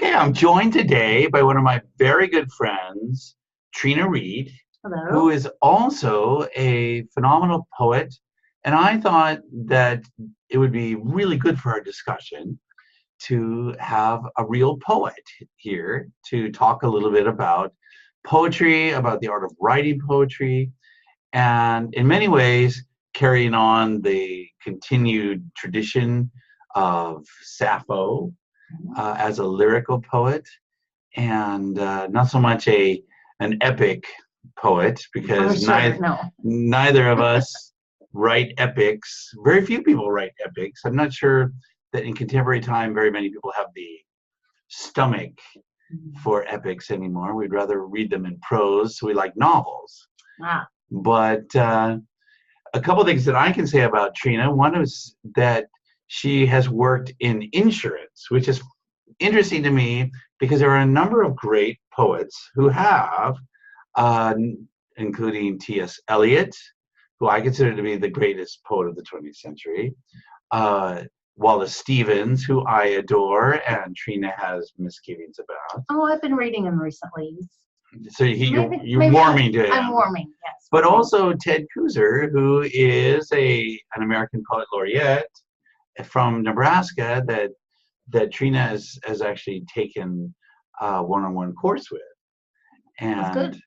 Okay, I'm joined today by one of my very good friends, Trena Reed, Hello. who is also a phenomenal poet. And I thought that it would be really good for our discussion to have a real poet here to talk a little bit about poetry, about the art of writing poetry, and in many ways, carrying on the continued tradition of Sappho as a lyrical poet, and not so much an epic poet, Oh, because sure. No. neither of us write epics. Very few people write epics. I'm not sure that in contemporary time very many people have the stomach for epics anymore. We'd rather read them in prose, so we like novels. Ah. But a couple things that I can say about Trena. One is that she has worked in insurance, which is interesting to me because there are a number of great poets who have, uh, including T.S. Eliot, who I consider to be the greatest poet of the 20th century, Wallace Stevens, who I adore, and Trena has misgivings about. Oh, I've been reading him recently. So you're warming to him. I'm warming, yes. But also Ted Kooser, who is an American poet laureate from Nebraska that Trena has actually taken a one-on-one course with, and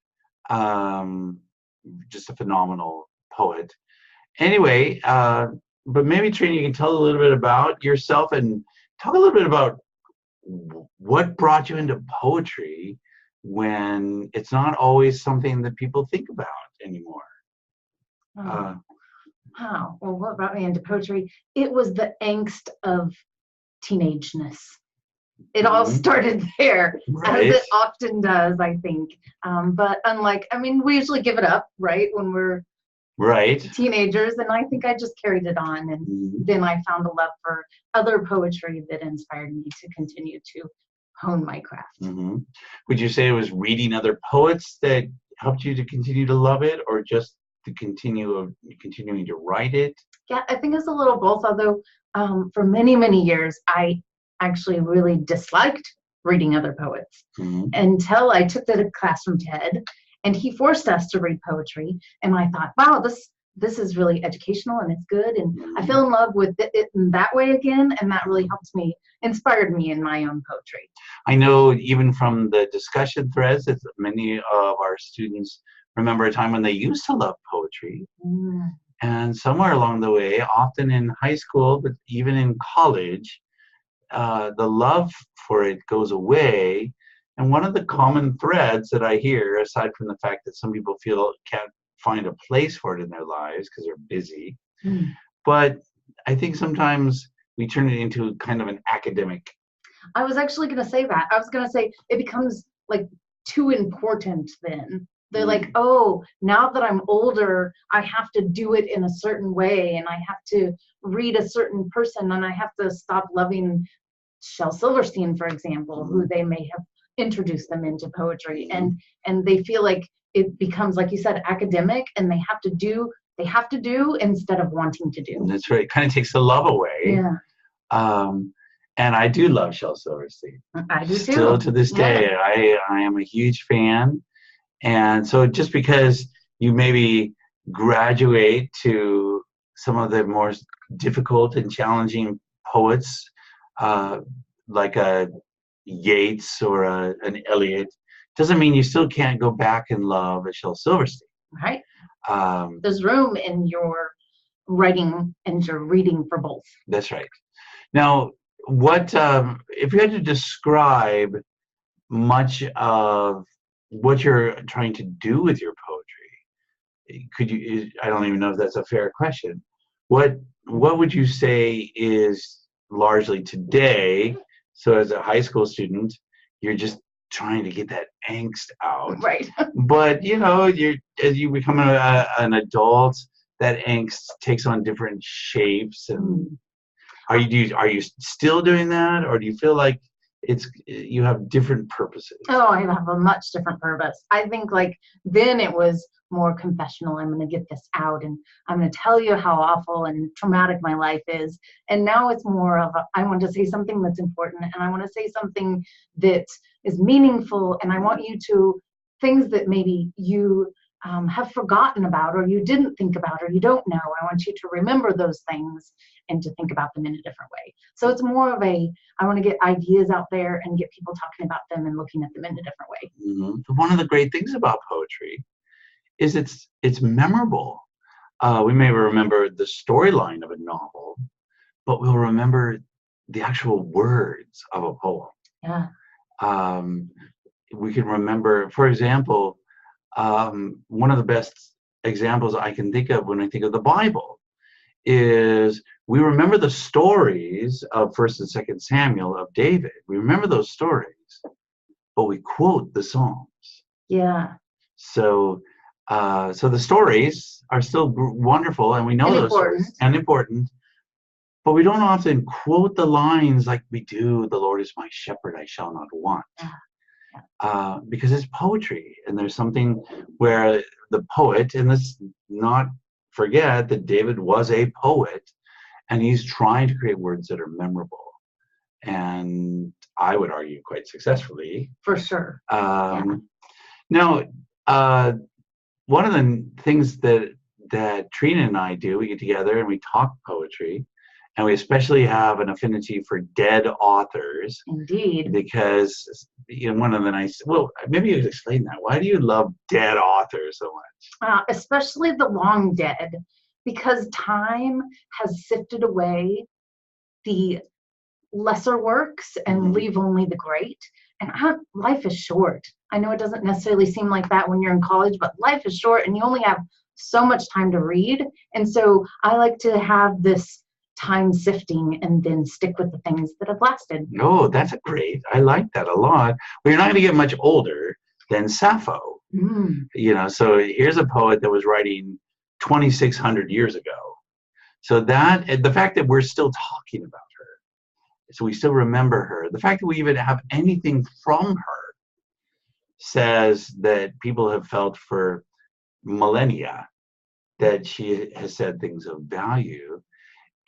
just a phenomenal poet. Anyway, but maybe Trena, you can tell a little bit about yourself and talk a little bit about what brought you into poetry when it's not always something that people think about anymore. Well, what brought me into poetry? It was the angst of teenageness. It all started there, right. as it often does, I think. But we usually give it up, right, when we're teenagers, and I think I just carried it on, and then I found a love for other poetry that inspired me to continue to hone my craft. Would you say it was reading other poets that helped you to continue to love it, or just to continuing to write it? Yeah, I think it's a little both, although for many, many years, I actually really disliked reading other poets until I took the class from Ted, and he forced us to read poetry, and I thought, wow, this is really educational and it's good, and I fell in love with it in that way again, and that really inspired me in my own poetry. I know even from the discussion threads that many of our students remember a time when they used to love poetry, and somewhere along the way, often in high school, but even in college, the love for it goes away. And one of the common threads that I hear, aside from the fact that some people feel can't find a place for it in their lives because they're busy, but I think sometimes we turn it into kind of an academic. I was actually going to say that. I was going to say it becomes like too important then. They're like, oh, now that I'm older, I have to do it in a certain way, and I have to read a certain person, and I have to stop loving Shel Silverstein, for example, who they may have introduced them into poetry, and they feel like it becomes, like you said, academic, and they have to do instead of wanting to do. That's right. It kind of takes the love away. Yeah. And I do love Shel Silverstein. I do too. Still to this day, I am a huge fan. And so just because you maybe graduate to some of the more difficult and challenging poets, like a Yeats or an Eliot, doesn't mean you still can't go back and love a Shel Silverstein. Right. There's room in your writing and your reading for both. That's right. Now, what if you had to describe much of what you're trying to do with your poetry, could you? I don't even know if that's a fair question. What would you say is largely today? So as a high school student, you're just trying to get that angst out, right? But as you become an adult, that angst takes on different shapes. And are you still doing that, or do you feel like you have different purposes. Oh, I have a much different purpose. I think like then it was more confessional. I'm going to get this out and I'm going to tell you how awful and traumatic my life is. And now it's more of I want to say something that's important and I want to say something that is meaningful. And I want you to, things that maybe you have forgotten about or you didn't think about or you don't know. I want you to remember those things and to think about them in a different way. So it's more of I want to get ideas out there and get people talking about them and looking at them in a different way. Mm-hmm. One of the great things about poetry is it's memorable. We may remember the storyline of a novel, but we'll remember the actual words of a poem. Yeah. We can remember, for example, one of the best examples I can think of when I think of the Bible is we remember the stories of 1st and 2nd Samuel of David. We remember those stories, but we quote the Psalms. Yeah. So the stories are still wonderful, and we know those stories and important, but we don't often quote the lines like we do, "The Lord is my shepherd, I shall not want." Because it's poetry, and there's something where the poet, and let's not forget that David was a poet, and he's trying to create words that are memorable, and I would argue quite successfully. For sure. Now, one of the things that Trena and I do, we get together and we talk poetry, and we especially have an affinity for dead authors. Indeed. Because one of the well, maybe you could explain that. Why do you love dead authors so much? Especially the long dead, because time has sifted away the lesser works and leave only the great. And life is short. I know it doesn't necessarily seem like that when you're in college, but life is short and you only have so much time to read. And so I like to have this time sifting and then stick with the things that have lasted. Oh, that's great. I like that a lot. Well, you're not going to get much older than Sappho. So here's a poet that was writing 2,600 years ago. So the fact that we're still talking about her, so we still remember her, the fact that we even have anything from her says that people have felt for millennia that she has said things of value.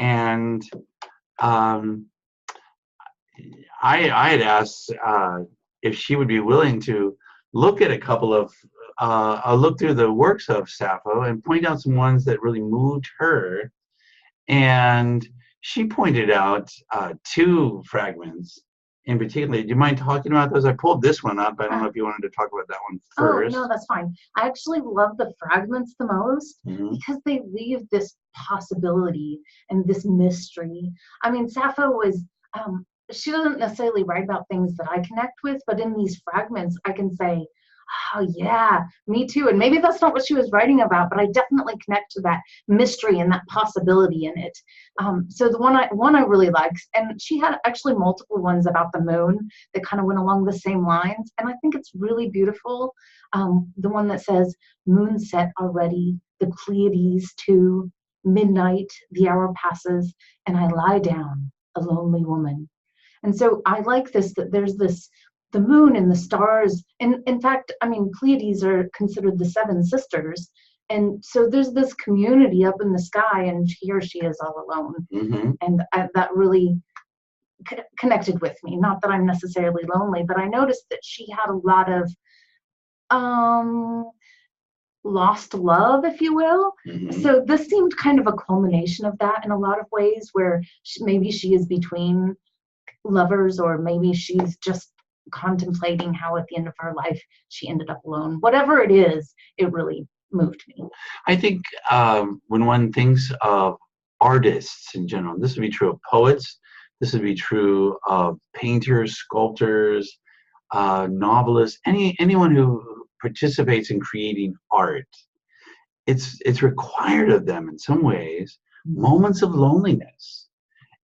And I had asked if she would be willing to look at a couple of look through the works of Sappho and point out some ones that really moved her. And she pointed out 2 fragments in particular. Do you mind talking about those? I pulled this one up. I don't know if you wanted to talk about that one first. Oh, no, that's fine. I actually love the fragments the most because they leave this possibility and this mystery. I mean, Sappho was, she doesn't necessarily write about things that I connect with, but in these fragments, I can say, oh yeah, me too. And maybe that's not what she was writing about, but I definitely connect to that mystery and that possibility in it. So the one I really liked, and she had actually multiple ones about the moon that kind of went along the same lines. And I think it's really beautiful. The one that says, "Moon set already, the Pleiades too, midnight, the hour passes, and I lie down, a lonely woman." And so I like this, that there's this, the moon and the stars, and in fact, I mean, Pleiades are considered the 7 sisters, and so there's this community up in the sky, and here she is all alone. And that really connected with me. Not that I'm necessarily lonely, but I noticed that she had a lot of lost love, if you will. So this seemed kind of a culmination of that in a lot of ways, where maybe she is between lovers, or maybe she's just contemplating how at the end of her life she ended up alone. Whatever it is, it really moved me. I think when one thinks of artists in general, this would be true of poets, this would be true of painters, sculptors, novelists, anyone who participates in creating art. It's required of them in some ways moments of loneliness.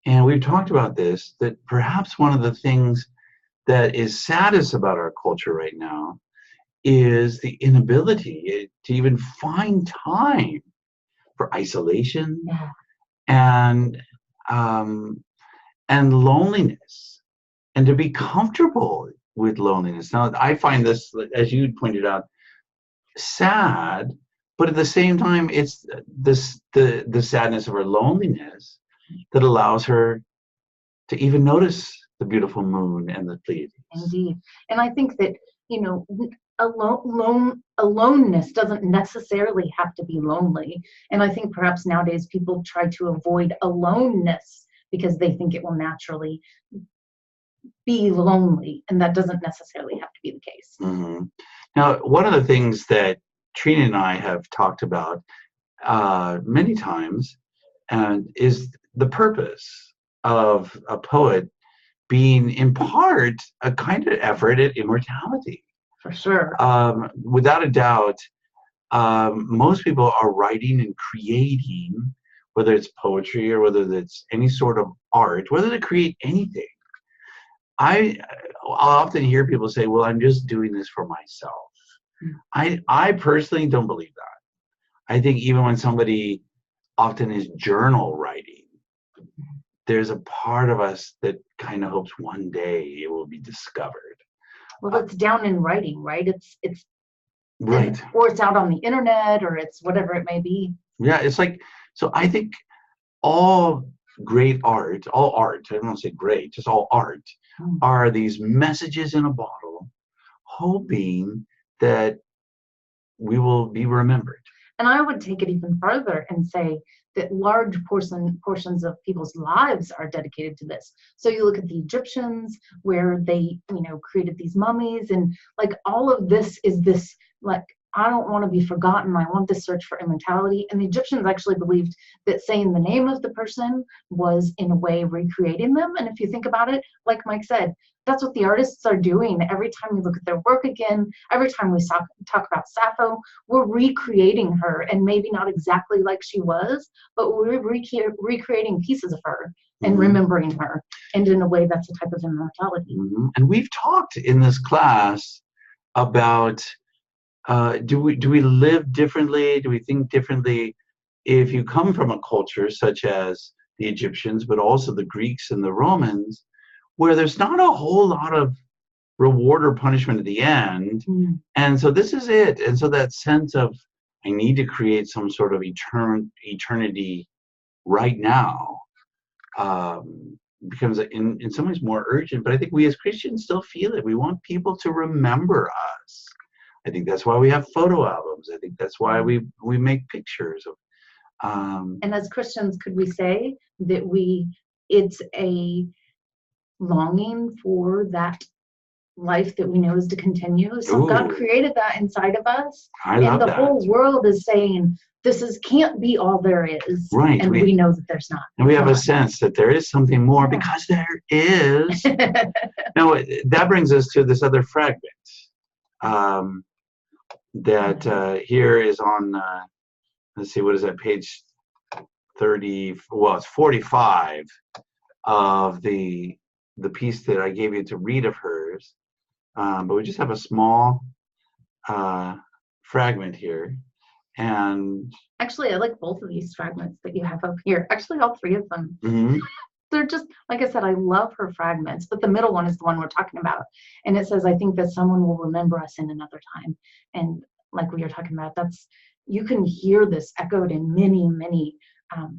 And we've talked about this, that perhaps one of the things that is saddest about our culture right now is the inability to even find time for isolation and loneliness. and to be comfortable with loneliness. Now, I find this, as you pointed out, sad, but at the same time, it's the sadness of her loneliness that allows her to even notice the beautiful moon and the Pleiades. Indeed. And I think that, aloneness doesn't necessarily have to be lonely. And I think perhaps nowadays people try to avoid aloneness because they think it will naturally be lonely. And that doesn't necessarily have to be the case. Mm-hmm. Now, one of the things that Trena and I have talked about many times is the purpose of a poet being in part a kind of effort at immortality. For sure. Without a doubt, most people are writing and creating, whether it's poetry or whether it's any sort of art, whether they create anything. I'll often hear people say, well, I'm just doing this for myself. I personally don't believe that. I think even when somebody often is journal writing, there's a part of us that kind of hopes one day it will be discovered. Well, it's down in writing, right? It's right, or it's out on the internet, or it's whatever it may be. Yeah, it's like, so I think all great art, all art, I don't want to say great, just all art, are these messages in a bottle, hoping that we will be remembered. And I would take it even further and say that large portions of people's lives are dedicated to this. So you look at the Egyptians, where they, created these mummies, and like all of this is this, like, I don't want to be forgotten. I want this search for immortality. And the Egyptians actually believed that saying the name of the person was in a way recreating them. And if you think about it, like Mike said, that's what the artists are doing. Every time we look at their work again, every time we talk about Sappho, we're recreating her, and maybe not exactly like she was, but we're recreating pieces of her and remembering her. And in a way, that's a type of immortality. And we've talked in this class about do we live differently? Do we think differently if you come from a culture such as the Egyptians, but also the Greeks and the Romans, where there's not a whole lot of reward or punishment at the end? And so this is it. And so that sense of, I need to create some sort of eternity right now becomes in some ways more urgent. But I think we as Christians still feel it. We want people to remember us. I think that's why we have photo albums. I think that's why we make pictures of. And as Christians, could we say that it's a longing for that life that we know is to continue? So God created that inside of us, and the whole world is saying this can't be all there is, right? And we know that there's not. And we have a sense that there is something more, because there is. Now that brings us to this other fragment. That here is on, let's see, what is that, page 30, well, it's 45 of the piece that I gave you to read of hers. But we just have a small fragment here. And actually, I like both of these fragments that you have up here. Actually, all three of them. They're just, like I said, I love her fragments, but the middle one is the one we're talking about. And it says, I think that someone will remember us in another time. And like we were talking about, you can hear this echoed in many, many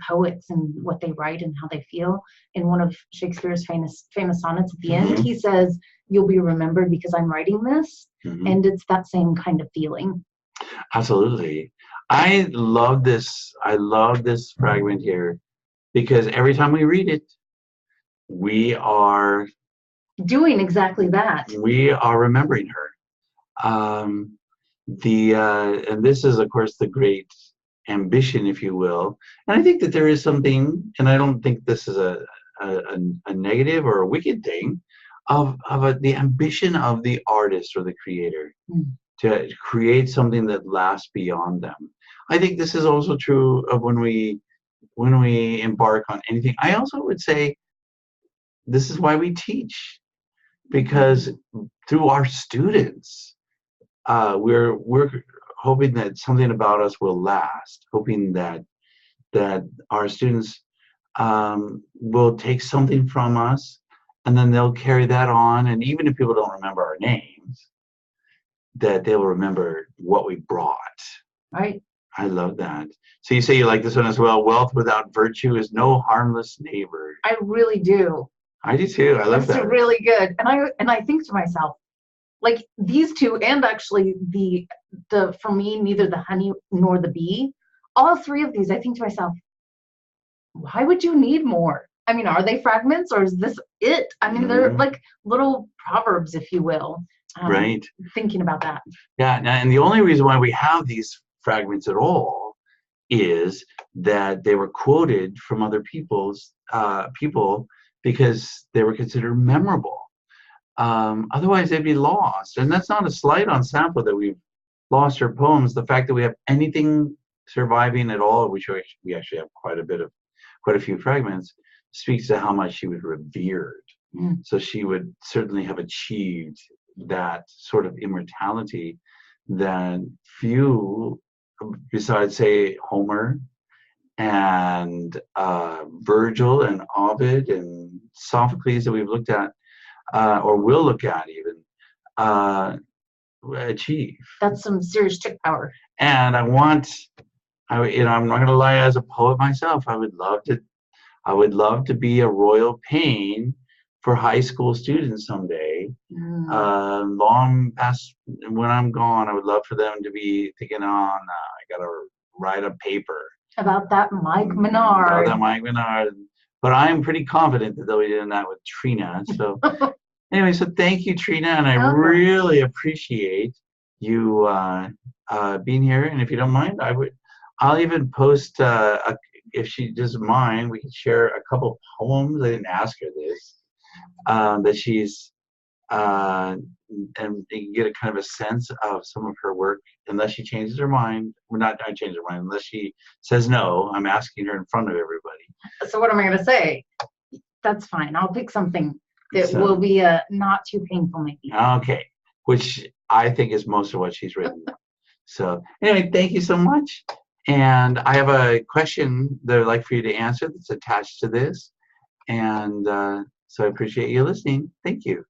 poets and what they write and how they feel. In one of Shakespeare's famous sonnets at the end, he says, you'll be remembered because I'm writing this. And it's that same kind of feeling. Absolutely. I love this fragment here, because every time we read it, we are doing exactly that. We are remembering her. And this is, of course, the great ambition, if you will. And I think that there is something, and I don't think this is a negative or a wicked thing, of the ambition of the artist or the creator to create something that lasts beyond them. I think this is also true of when we embark on anything. I also would say this is why we teach, because through our students, we're hoping that something about us will last, hoping that our students will take something from us and then they'll carry that on. And even if people don't remember our names, that they'll remember what we brought. Right. I love that. So you say you like this one as well. Wealth without virtue is no harmless neighbor. I really do. I do too. I love That's that. really good. And I think to myself, like these two, and actually the for me, neither the honey nor the bee, all three of these, I think to myself, why would you need more? I mean, are they fragments or is this it? I mean, they're like little proverbs, if you will. Right. Thinking about that. Yeah, and the only reason why we have these fragments at all is that they were quoted from other people's people because they were considered memorable. Otherwise, they'd be lost. And that's not a slight on Sappho that we've lost her poems. The fact that we have anything surviving at all, which we actually have quite a few fragments, speaks to how much she was revered. So she would certainly have achieved that sort of immortality that few, besides say Homer and Virgil and Ovid and Sophocles that we've looked at or will look at even achieve. That's some serious chick power. And I'm not going to lie, as a poet myself, I would love to be a royal pain for high school students someday. Long past when I'm gone, I would love for them to be thinking, oh, no, I got to write a paper about that Mike Menard. About that Mike Menard. But I'm pretty confident that they'll be doing that with Trena. So anyway, so thank you, Trena, and I really appreciate you being here. And if you don't mind, I'll even post if she doesn't mind, we can share a couple poems. I didn't ask her this. That she's and you can get a kind of a sense of some of her work, unless she changes her mind. We're not change her mind unless she says no. I'm asking her in front of everybody. So what am I going to say? That's fine. I'll pick something that will be not too painful, maybe. Okay, which I think is most of what she's written. So anyway, thank you so much. And I have a question that I'd like for you to answer that's attached to this. And so I appreciate you listening. Thank you.